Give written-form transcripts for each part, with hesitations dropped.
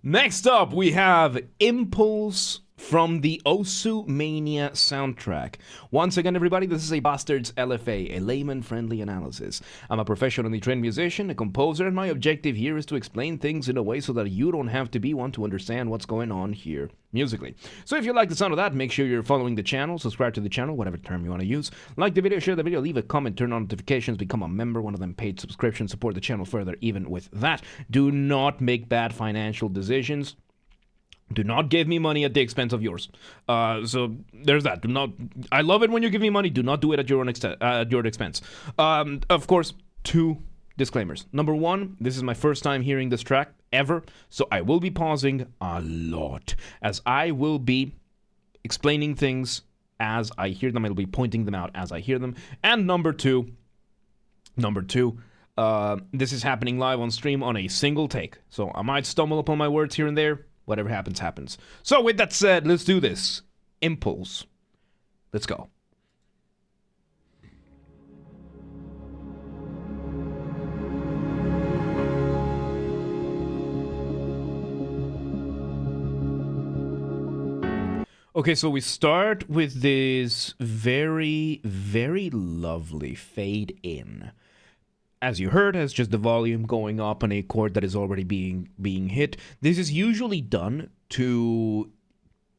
Next up, we have Impulse from the Osumania soundtrack. Once again, everybody, this is a Basterd's LFA, a layman-friendly analysis. I'm a professionally trained musician, a composer, and my objective here is to explain things in a way so that you don't have to be one to understand what's going on here musically. So if you like the sound of that, make sure you're following the channel, subscribe to the channel, whatever term you want to use. Like the video, share the video, leave a comment, turn on notifications, become a member, one of them paid subscriptions, support the channel further even with that. Do not make bad financial decisions. Do not give me money at the expense of yours. So there's that. Do not. I love it when you give me money. Do not do it at your own expense. Of course, 2 disclaimers. Number 1, this is my first time hearing this track ever, so I will be pausing a lot as I will be explaining things as I hear them. I will be pointing them out as I hear them. And number two, this is happening live on stream on a single take, so I might stumble upon my words here and there. Whatever happens, happens. So with that said, let's do this. Impulse. Let's go. Okay, so we start with this very, very lovely fade in. As you heard, as just the volume going up on a chord that is already being hit. This is usually done to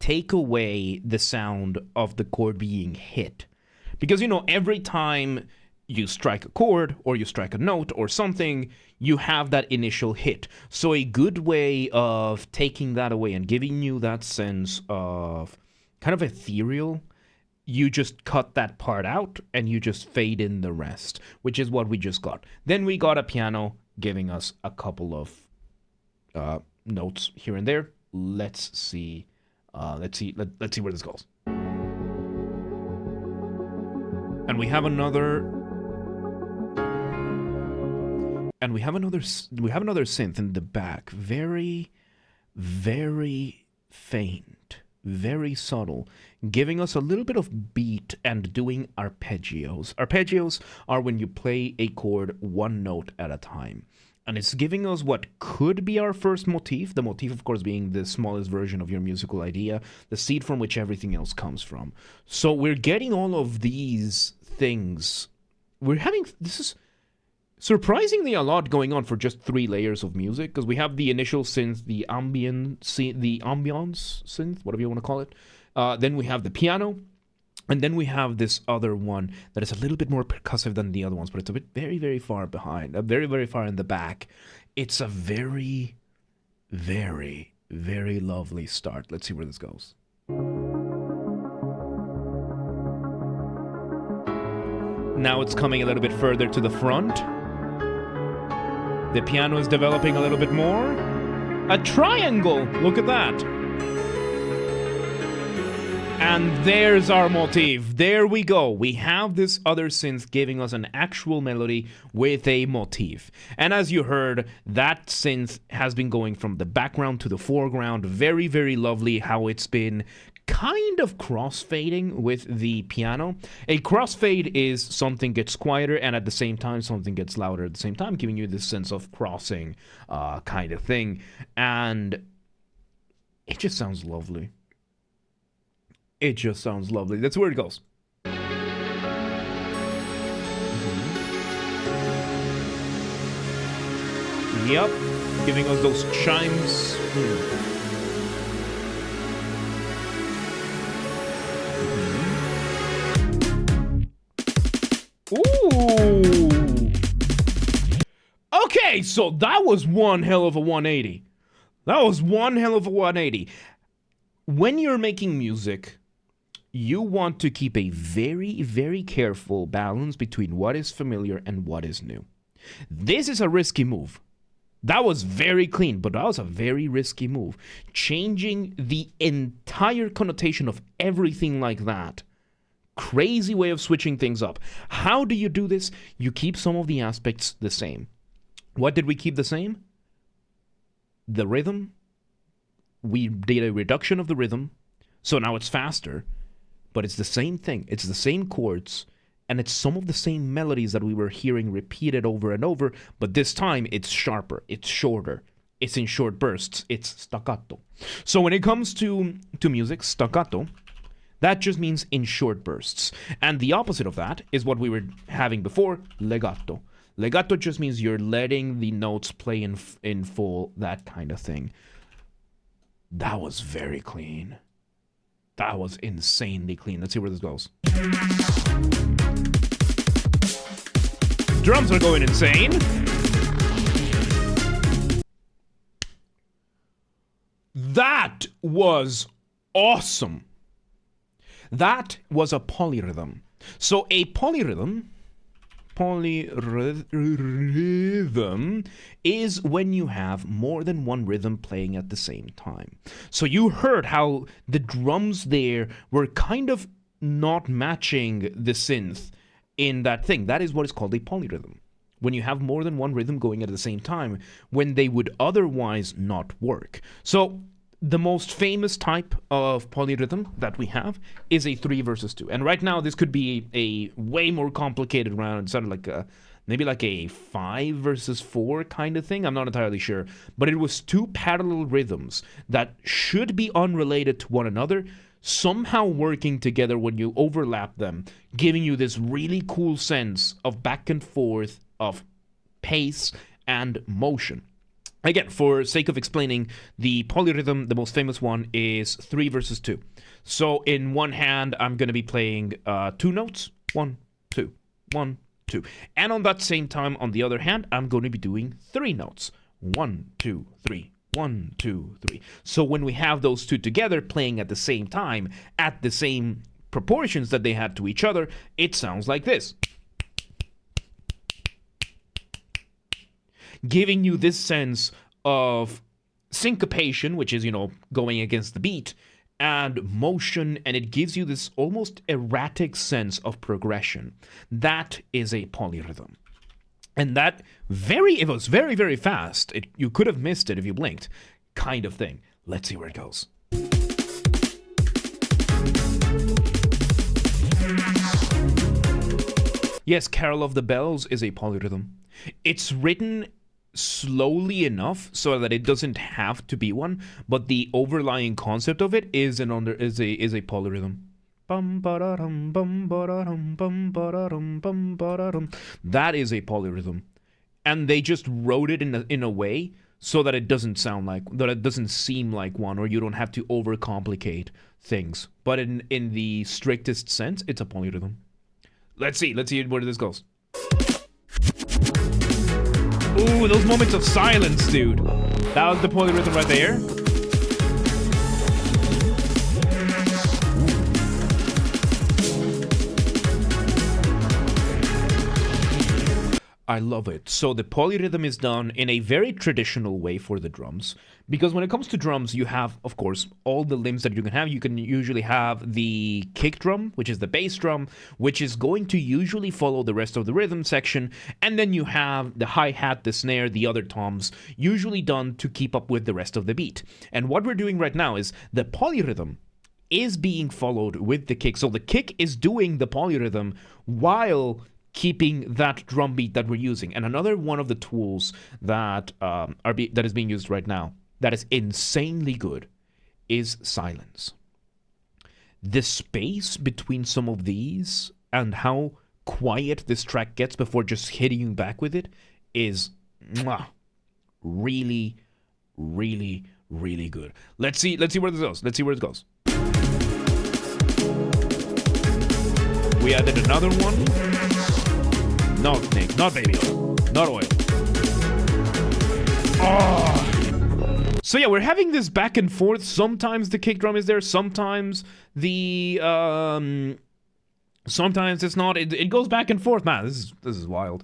take away the sound of the chord being hit. Because, you know, every time you strike a chord or you strike a note or something, you have that initial hit. So a good way of taking that away and giving you that sense of kind of ethereal, you just cut that part out and you just fade in the rest, which is what we just got. Then we got a piano giving us a couple of notes here and there. Let's see where this goes. And we have another synth in the back, very, very faint, very subtle, giving us a little bit of beat and doing arpeggios. Arpeggios are when you play a chord one note at a time. And it's giving us what could be our first motif, the motif, of course, being the smallest version of your musical idea, the seed from which everything else comes from. So we're getting all of these things. This is surprisingly a lot going on for just 3 layers of music, because we have the initial synth, the ambience synth, whatever you want to call it. Then we have the piano, and then we have this other one that is a little bit more percussive than the other ones, but it's a bit very, very far behind, very, very far in the back. It's a very, very, very lovely start. Let's see where this goes. Now it's coming a little bit further to the front. The piano is developing a little bit more. A triangle! Look at that. And there's our motif. There we go. We have this other synth giving us an actual melody with a motif. And as you heard, that synth has been going from the background to the foreground. Very, very lovely how it's been kind of crossfading with the piano. A crossfade is something gets quieter and at the same time something gets louder at the same time, giving you this sense of crossing kind of thing. And it just sounds lovely. It just sounds lovely. That's where it goes. Yep, giving us those chimes. Ooh. Okay, so that was one hell of a 180. When you're making music, you want to keep a very, very careful balance between what is familiar and what is new. This is a risky move. That was very clean, but that was a very risky move. Changing the entire connotation of everything like that. Crazy way of switching things up. How do you do this? You keep some of the aspects the same. What did we keep the same? The rhythm. We did a reduction of the rhythm, so now it's faster. But it's the same thing. It's the same chords, and it's some of the same melodies that we were hearing repeated over and over, but this time it's sharper, it's shorter. it's in short bursts. It's staccato. So when it comes to music, staccato, that just means in short bursts. And the opposite of that is what we were having before, legato. Legato just means you're letting the notes play in full, that kind of thing. That was very clean. That was insanely clean. Let's see where this goes. Drums are going insane. That was awesome. That was a polyrhythm. So a polyrhythm is when you have more than one rhythm playing at the same time. So you heard how the drums there were kind of not matching the synth in that thing. That is what is called a polyrhythm. When you have more than one rhythm going at the same time, when they would otherwise not work. So the most famous type of polyrhythm that we have is a 3 versus 2. And right now, this could be a way more complicated round. It sounded like maybe like a 5 versus 4 kind of thing. I'm not entirely sure. But it was 2 parallel rhythms that should be unrelated to one another, somehow working together when you overlap them, giving you this really cool sense of back and forth, of pace and motion. Again, for sake of explaining, the polyrhythm, the most famous one, is 3 versus 2. So in one hand, I'm going to be playing 2 notes. 1, 2, 1, 2. And on that same time, on the other hand, I'm going to be doing 3 notes. 1, 2, 3. 1, 2, 3. So when we have those 2 together playing at the same time, at the same proportions that they had to each other, it sounds like this. Giving you this sense of syncopation, which is, going against the beat, and motion, and it gives you this almost erratic sense of progression. That is a polyrhythm. And that it was very, very fast. You could have missed it if you blinked, kind of thing. Let's see where it goes. Yes, Carol of the Bells is a polyrhythm. It's written slowly enough so that it doesn't have to be one, but the overlying concept of it is a polyrhythm. That is a polyrhythm, and they just wrote it in a way so that it doesn't seem like one, or you don't have to overcomplicate things. But in the strictest sense, it's a polyrhythm. Let's see where this goes. Ooh, those moments of silence, dude. That was the polyrhythm right there. I love it. So the polyrhythm is done in a very traditional way for the drums, because when it comes to drums, you have, of course, all the limbs that you can have. You can usually have the kick drum, which is the bass drum, which is going to usually follow the rest of the rhythm section, and then you have the hi-hat, the snare, the other toms, usually done to keep up with the rest of the beat. And what we're doing right now is the polyrhythm is being followed with the kick. So the kick is doing the polyrhythm while keeping that drum beat that we're using. And another one of the tools that that is being used right now that is insanely good is silence. The space between some of these and how quiet this track gets before just hitting you back with it is really, really, really good. Let's see where this goes. Let's see where it goes. We added another one. Not Nick, not baby oil, not oil. Oh. So yeah, we're having this back and forth. Sometimes the kick drum is there, sometimes sometimes it's not. It goes back and forth. Man, this is wild.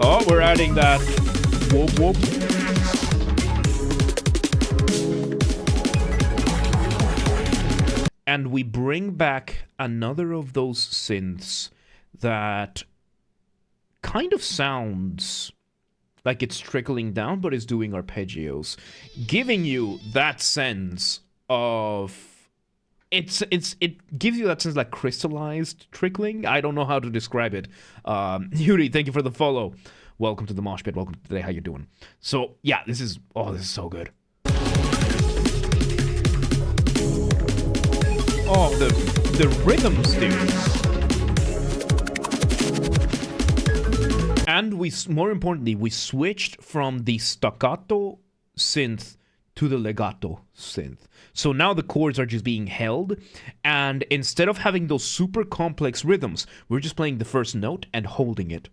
Oh, we're adding that whoop whoop. And we bring back another of those synths that kind of sounds like it's trickling down, but is doing arpeggios, giving you that sense of it gives you that sense like crystallized trickling. I don't know how to describe it. Yuri, thank you for the follow. welcome to the mosh pit, welcome to today, how you doing? So, yeah, this is so good. Oh, the rhythms, dude. And more importantly, we switched from the staccato synth to the legato synth. So now the chords are just being held, and instead of having those super complex rhythms, we're just playing the first note and holding it.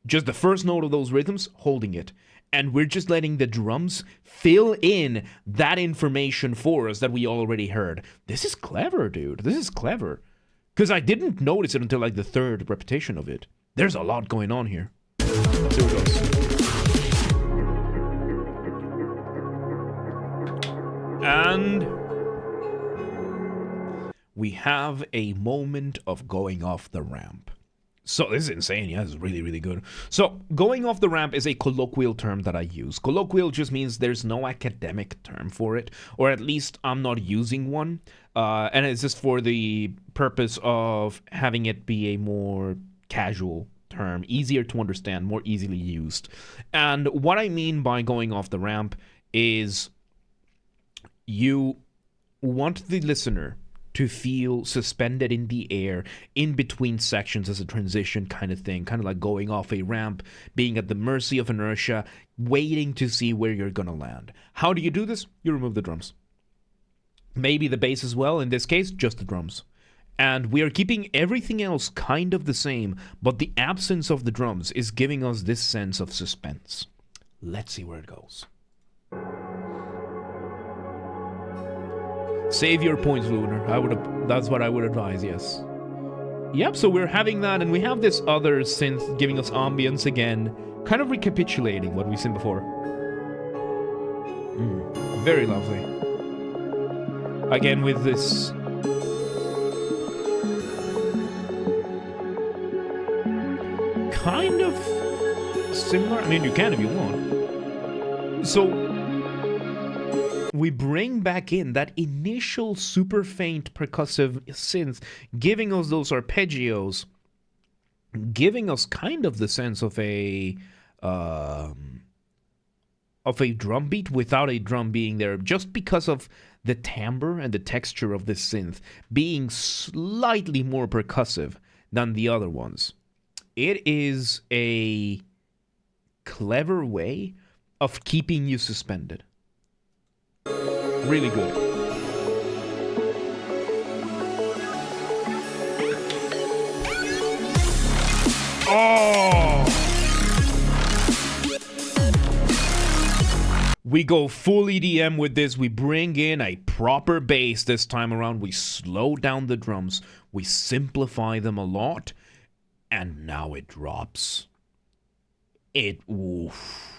Just the first note of those rhythms, holding it. And we're just letting the drums fill in that information for us that we already heard. This is clever, dude. This is clever. Because I didn't notice it until like the third repetition of it. There's a lot going on here. Let's see where it goes. And we have a moment of going off the ramp. So this is insane. Yeah, this is really, really good. So going off the ramp is a colloquial term that I use. Colloquial just means there's no academic term for it, or at least I'm not using one. And it's just for the purpose of having it be a more casual term, easier to understand, more easily used. And what I mean by going off the ramp is you want the listener to feel suspended in the air in between sections as a transition kind of thing, kind of like going off a ramp, being at the mercy of inertia, waiting to see where you're gonna land. How do you do this? You remove the drums. Maybe the bass as well, in this case, just the drums. And we are keeping everything else kind of the same, but the absence of the drums is giving us this sense of suspense. Let's see where it goes. Save your points, Lunar. That's what I would advise, yes. Yep, so we're having that, and we have this other synth giving us ambience again, kind of recapitulating what we've seen before. Very lovely. Again, with this kind of similar. I mean, you can if you want. So we bring back in that initial super faint percussive synth, giving us those arpeggios, giving us kind of the sense of a drum beat without a drum being there, just because of the timbre and the texture of this synth being slightly more percussive than the other ones. It is a clever way of keeping you suspended. Really good. Oh! We go full EDM with this. We bring in a proper bass this time around. We slow down the drums. We simplify them a lot. And now it drops. Oof.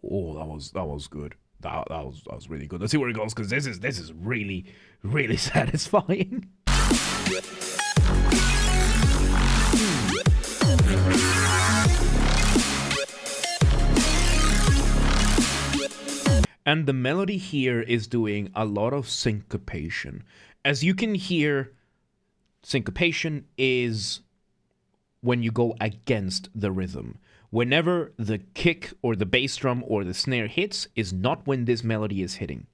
Oh, that was good. That was really good. Let's see where it goes, because this is really, really satisfying. And the melody here is doing a lot of syncopation. As you can hear, syncopation is when you go against the rhythm. Whenever the kick or the bass drum or the snare hits is not when this melody is hitting.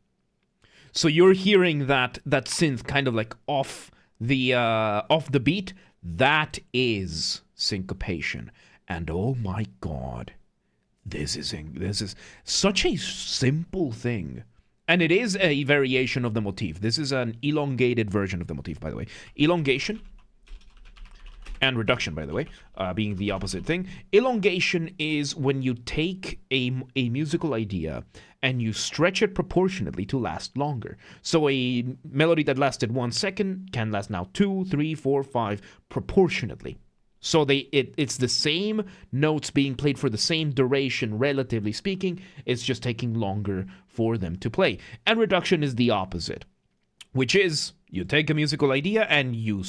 So you're hearing that synth kind of like off the beat. That is syncopation. And oh my god, this is such a simple thing. And it is a variation of the motif. This is an elongated version of the motif, by the way. Elongation and reduction, by the way, being the opposite thing. Elongation is when you take a musical idea and you stretch it proportionately to last longer. So a melody that lasted 1 second can last now 2, 3, 4, 5, proportionately. So it's the same notes being played for the same duration, relatively speaking. It's just taking longer for them to play. And reduction is the opposite, which is you take a musical idea and you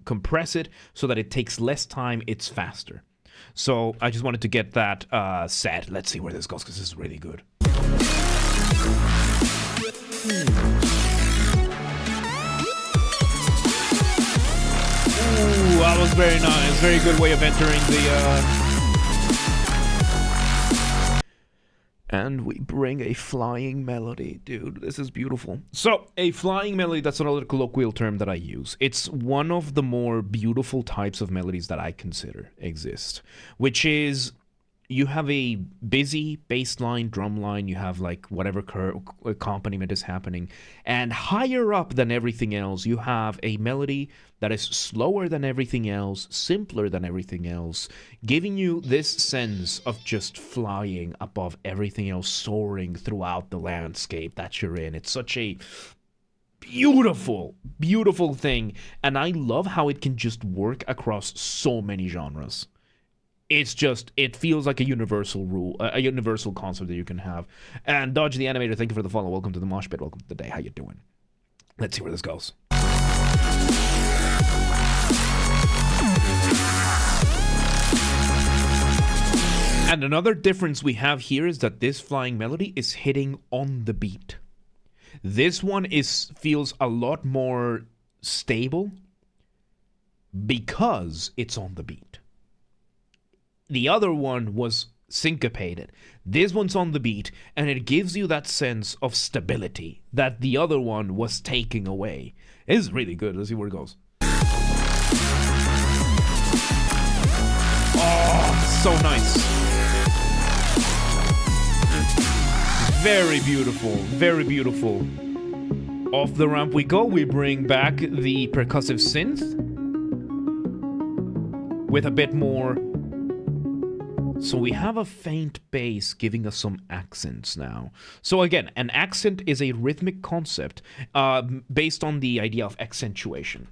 compress it so that it takes less time, it's faster. So I just wanted to get that said. Let's see where this goes, because this is really good. Ooh, that was very nice. Very good way of entering the And we bring a flying melody. Dude, this is beautiful. So, a flying melody, that's another colloquial term that I use. It's one of the more beautiful types of melodies that I consider exist, which is you have a busy bass line, drum line, you have like whatever accompaniment is happening, and higher up than everything else, you have a melody that is slower than everything else, simpler than everything else, giving you this sense of just flying above everything else, soaring throughout the landscape that you're in. It's such a beautiful, beautiful thing, and I love how it can just work across so many genres. It's just, it feels like a universal rule, a universal concept that you can have. And Dodge the Animator, thank you for the follow. Welcome to the Mosh Pit. Welcome to the day. How you doing? Let's see where this goes. And another difference we have here is that this flying melody is hitting on the beat. This one feels a lot more stable because it's on the beat. The other one was syncopated. This one's on the beat, and it gives you that sense of stability that the other one was taking away. It's really good. Let's see where it goes. Oh, so nice. Very beautiful. Very beautiful. Off the ramp we go. We bring back the percussive synth with a bit more. So we have a faint bass giving us some accents now. So again, an accent is a rhythmic concept based on the idea of accentuation.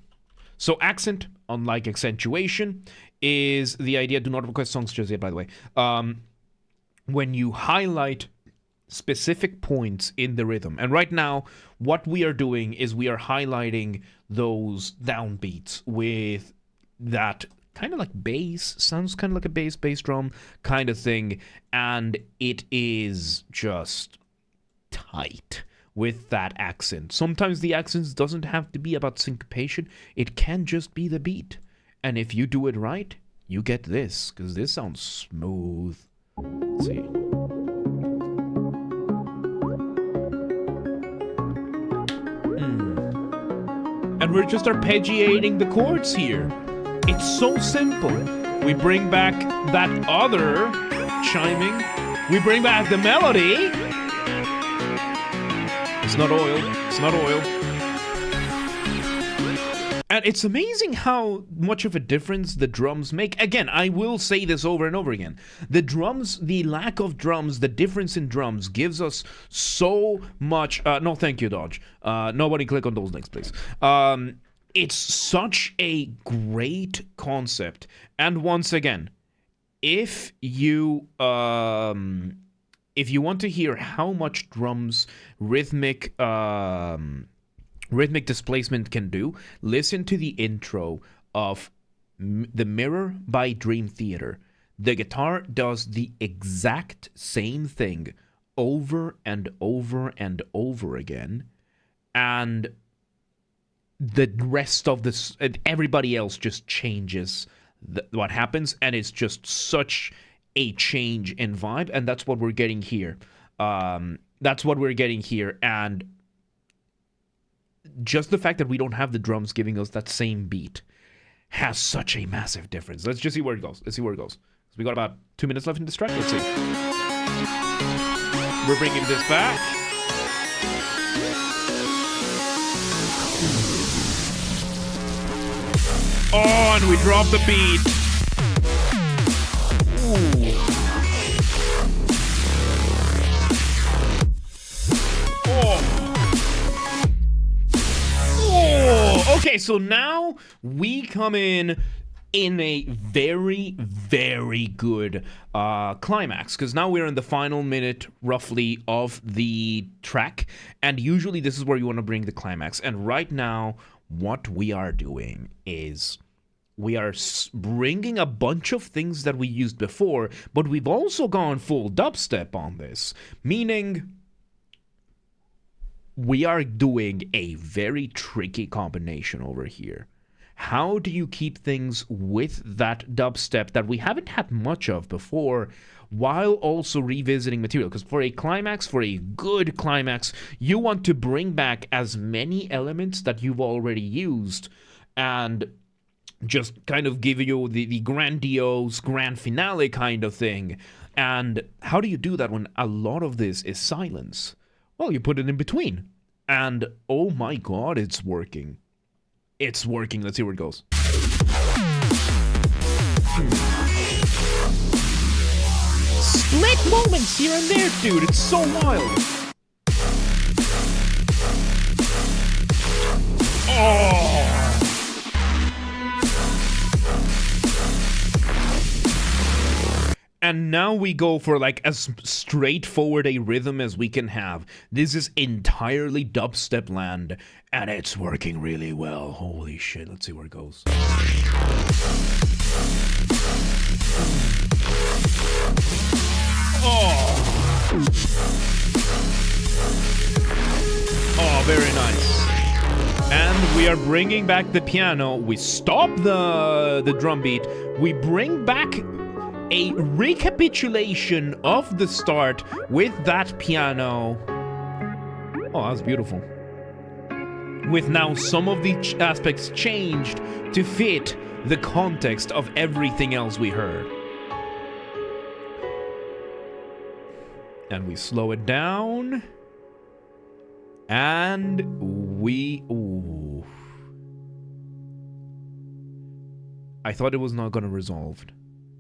So accent, unlike accentuation, is the idea, do not request songs just yet, by the way, when you highlight specific points in the rhythm. And right now, what we are doing is we are highlighting those downbeats with that kind of like bass, sounds kind of like a bass drum kind of thing, and it is just tight with that accent. Sometimes the accents doesn't have to be about syncopation, it can just be the beat. And if you do it right, you get this, because this sounds smooth. Let's see. And we're just arpeggiating the chords here. It's so simple. We bring back that other chiming. We bring back the melody. It's not oil. It's not oil. And it's amazing how much of a difference the drums make. Again, I will say this over and over again. The drums, the lack of drums, the difference in drums gives us so much... no, thank you, Dodge. Nobody click on those links, please. It's such a great concept. And once again, if you want to hear how much drums rhythmic displacement can do, listen to the intro of The Mirror by Dream Theater. The guitar does the exact same thing over and over and over again, and the rest of this, everybody else just changes what happens, and it's just such a change in vibe, and that's what we're getting here. And just the fact that we don't have the drums giving us that same beat has such a massive difference. Let's just see where it goes. So we got about 2 minutes left in this track. Let's see. We're bringing this back. Oh, and we drop the beat. Ooh. Oh, okay, so now we come in a very, very good climax, because now we're in the final minute, roughly, of the track, and usually this is where you want to bring the climax, and right now, what we are doing is we are bringing a bunch of things that we used before, but we've also gone full dubstep on this, meaning we are doing a very tricky combination over here. How do you keep things with that dubstep that we haven't had much of before, while also revisiting material? Because for a climax, for a good climax, you want to bring back as many elements that you've already used and just kind of give you the grandiose grand finale kind of thing. And how do you do that when a lot of this is silence? Well, you put it in between. And oh my god, it's working. It's working. Let's see where it goes. Split moments here and there, dude. It's so wild. Oh! And now we go for like as straightforward a rhythm as we can have. This is entirely dubstep land, and it's working really well. Holy shit, let's see where it goes. Oh! Oh, very nice. And we are bringing back the piano. We stop the drum beat. We bring back a recapitulation of the start with that piano. Oh, that's beautiful. With now some of the aspects changed to fit the context of everything else we heard. And we slow it down. And we... Ooh. I thought it was not going to resolve.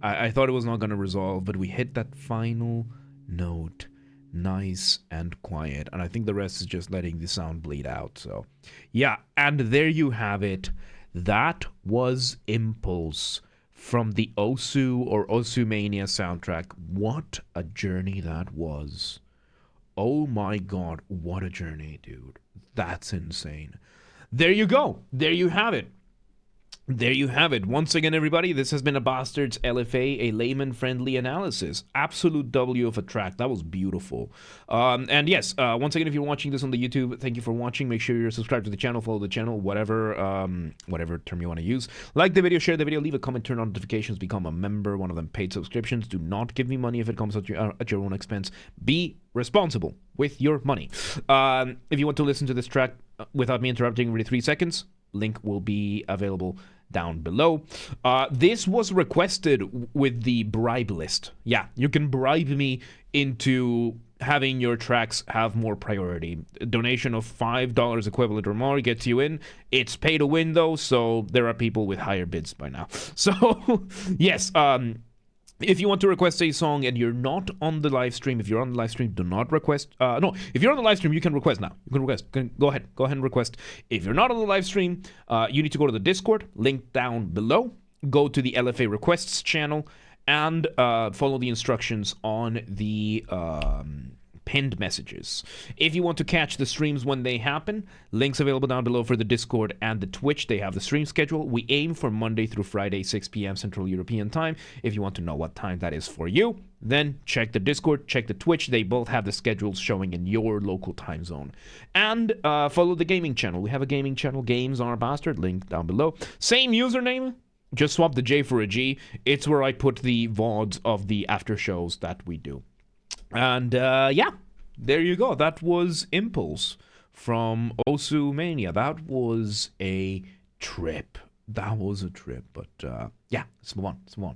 I thought it was not going to resolve, but we hit that final note nice and quiet, and I think the rest is just letting the sound bleed out. So yeah, and there you have it. That was Impulse from the Osu or Osumania soundtrack. What a journey that was. Oh my god, what a journey, dude. That's insane. There you go. There you have it. There you have it. Once again, everybody, this has been a Basterd's LFA, a layman-friendly analysis. Absolute W of a track. That was beautiful. And yes, once again, if you're watching this on the YouTube, thank you for watching. Make sure you're subscribed to the channel, follow the channel, whatever term you want to use. Like the video, share the video, leave a comment, turn on notifications, become a member. One of them paid subscriptions. Do not give me money if it comes at your own expense. Be responsible with your money. If you want to listen to this track without me interrupting every 3 seconds, link will be available down below. This was requested with the bribe list. Yeah, you can bribe me into having your tracks have more priority. A donation of $5 equivalent or more gets you in. It's pay to win though, so there are people with higher bids by now. So yes, if you want to request a song and you're not on the live stream, if you're on the live stream, do not request. No, if you're on the live stream, you can request now. You can request. Go ahead and request. If you're not on the live stream, you need to go to the Discord, link down below. Go to the LFA requests channel and follow the instructions on the pinned messages. If you want to catch the streams when they happen, links available down below for the Discord and the Twitch. They have the stream schedule. We aim for Monday through Friday, 6 p.m. Central European time. If you want to know what time that is for you, then check the Discord, check the Twitch. They both have the schedules showing in your local time zone. And follow the gaming channel. We have a gaming channel, Games Are Bastard, link down below. Same username, just swap the J for a G. It's where I put the VODs of the after shows that we do. And yeah, there you go. That was Impulse from Osumania. That was a trip. But yeah, let's move on.